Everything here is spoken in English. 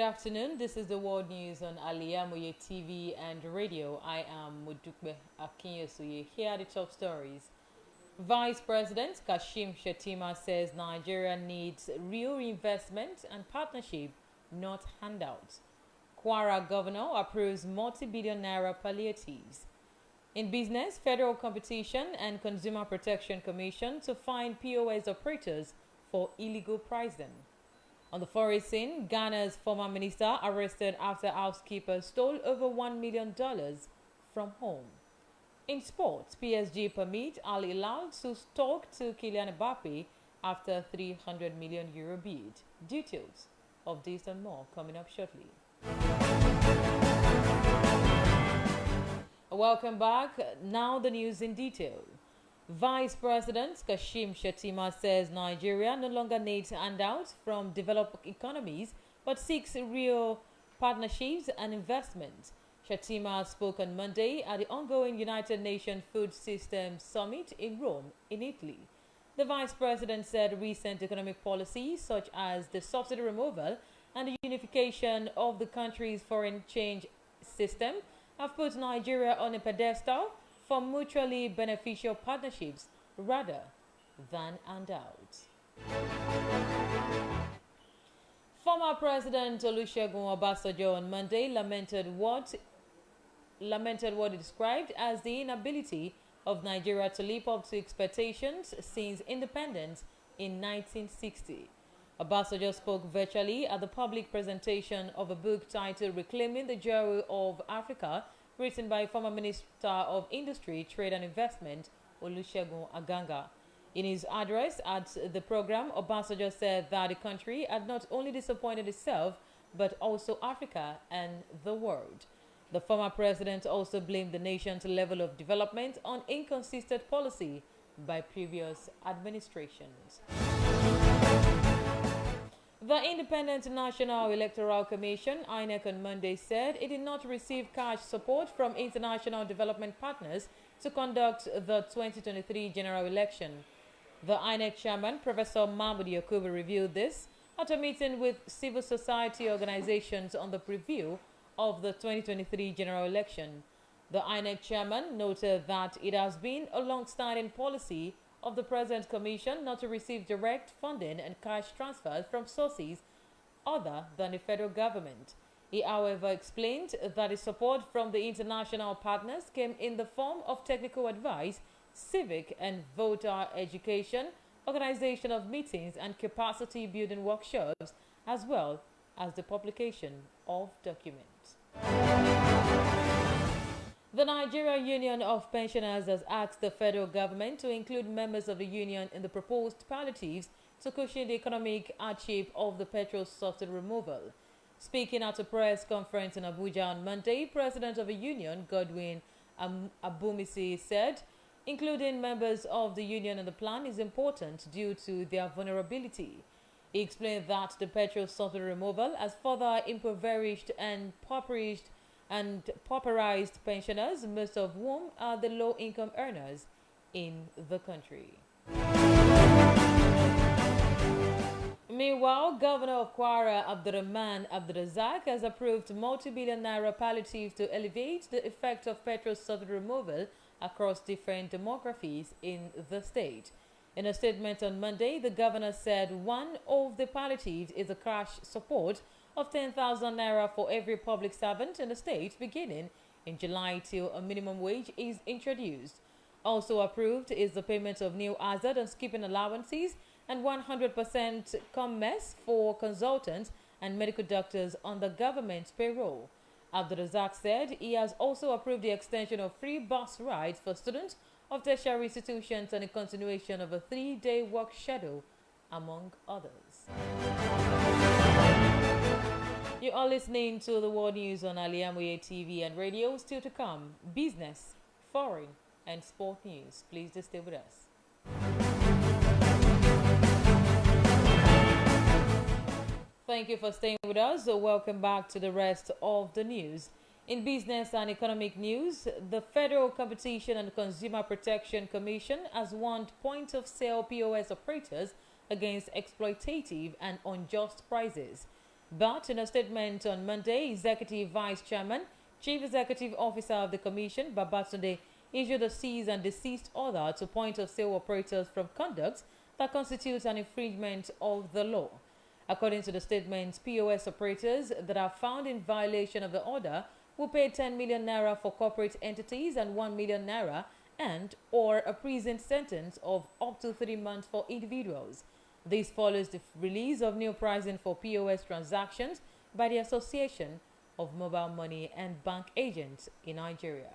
afternoon. This is the world news on Al-IyamoyeTv and radio. I am Modupe Akinyosoye. Here are the top stories. Vice President Kashim Shettima says Nigeria needs real investment and partnership, not handouts. Kwara governor approves multi-billion naira palliatives. In business, Federal Competition and Consumer Protection Commission to fine POS operators for illegal pricing. On the foreign scene, Ghana's former minister arrested after housekeeper stole over $1 million from home. In sports, PSG permit Al-Hilal to talk to Kylian Mbappe after €300 million bid. Details of this and more coming up shortly. Welcome back. Now the news in detail. Vice President Kashim Shettima says Nigeria no longer needs handouts from developed economies but seeks real partnerships and investment. Shettima spoke on Monday at the ongoing United Nations Food Systems Summit in Rome, in Italy. The Vice President said recent economic policies such as the subsidy removal and the unification of the country's foreign exchange system have put Nigeria on a pedestal for mutually beneficial partnerships rather than handouts. Former President Olusegun Obasanjo on Monday lamented what he described as the inability of Nigeria to live up to expectations since independence in 1960. Obasanjo spoke virtually at the public presentation of a book titled Reclaiming the Jewel of Africa, written by former Minister of Industry, Trade and Investment, Olusegun Aganga. In his address at the program, Obasanjo said that the country had not only disappointed itself, but also Africa and the world. The former president also blamed the nation's level of development on inconsistent policy by previous administrations. The Independent National Electoral Commission, INEC, on Monday said it did not receive cash support from international development partners to conduct the 2023 general election. The INEC chairman, Professor Mahmoud Yakubu, revealed this at a meeting with civil society organizations on the preview of the 2023 general election. The INEC chairman noted that it has been a long-standing policy of the present commission not to receive direct funding and cash transfers from sources other than the federal government. He, however, explained that the support from the international partners came in the form of technical advice, civic and voter education, organization of meetings and capacity building workshops, as well as the publication of documents. The Nigerian Union of Pensioners has asked the federal government to include members of the union in the proposed palliatives to cushion the economic hardship of the petrol subsidy removal. Speaking at a press conference in Abuja on Monday, President of the union, Godwin Abumisi, said including members of the union in the plan is important due to their vulnerability. He explained that the petrol subsidy removal has further impoverished and pauperized pensioners, most of whom are the low-income earners in the country. Meanwhile, Governor of Kwara, Abdurrahman Abdurazak, has approved multi-billion naira palliatives to alleviate the effect of petrol subsidy removal across different demographies in the state. In a statement on Monday, the governor said one of the palliatives is a cash support of 10,000 naira for every public servant in the state beginning in July till a minimum wage is introduced. Also approved is the payment of new hazard and skipping allowances and 100% commess for consultants and medical doctors on the government's payroll. Abdurazak said he has also approved the extension of free bus rides for students of tertiary institutions and the continuation of a 3-day work schedule, among others. You are listening to the world news on Al-IyamoyeTv and radio. Still to come, business, foreign and sport news. Please just stay with us. Thank you for staying with us. Welcome back to the rest of the news. In business and economic news, the Federal Competition and Consumer Protection Commission has warned point-of-sale POS operators against exploitative and unjust prices. But in a statement on Monday, Executive Vice Chairman, Chief Executive Officer of the Commission, Babatunde, issued a cease and desist order to point-of-sale operators from conduct that constitutes an infringement of the law. According to the statement, POS operators that are found in violation of the order will pay 10 million naira for corporate entities and 1 million naira and or a prison sentence of up to 3 months for individuals. This follows the release of new pricing for POS transactions by the Association of Mobile Money and Bank Agents in Nigeria.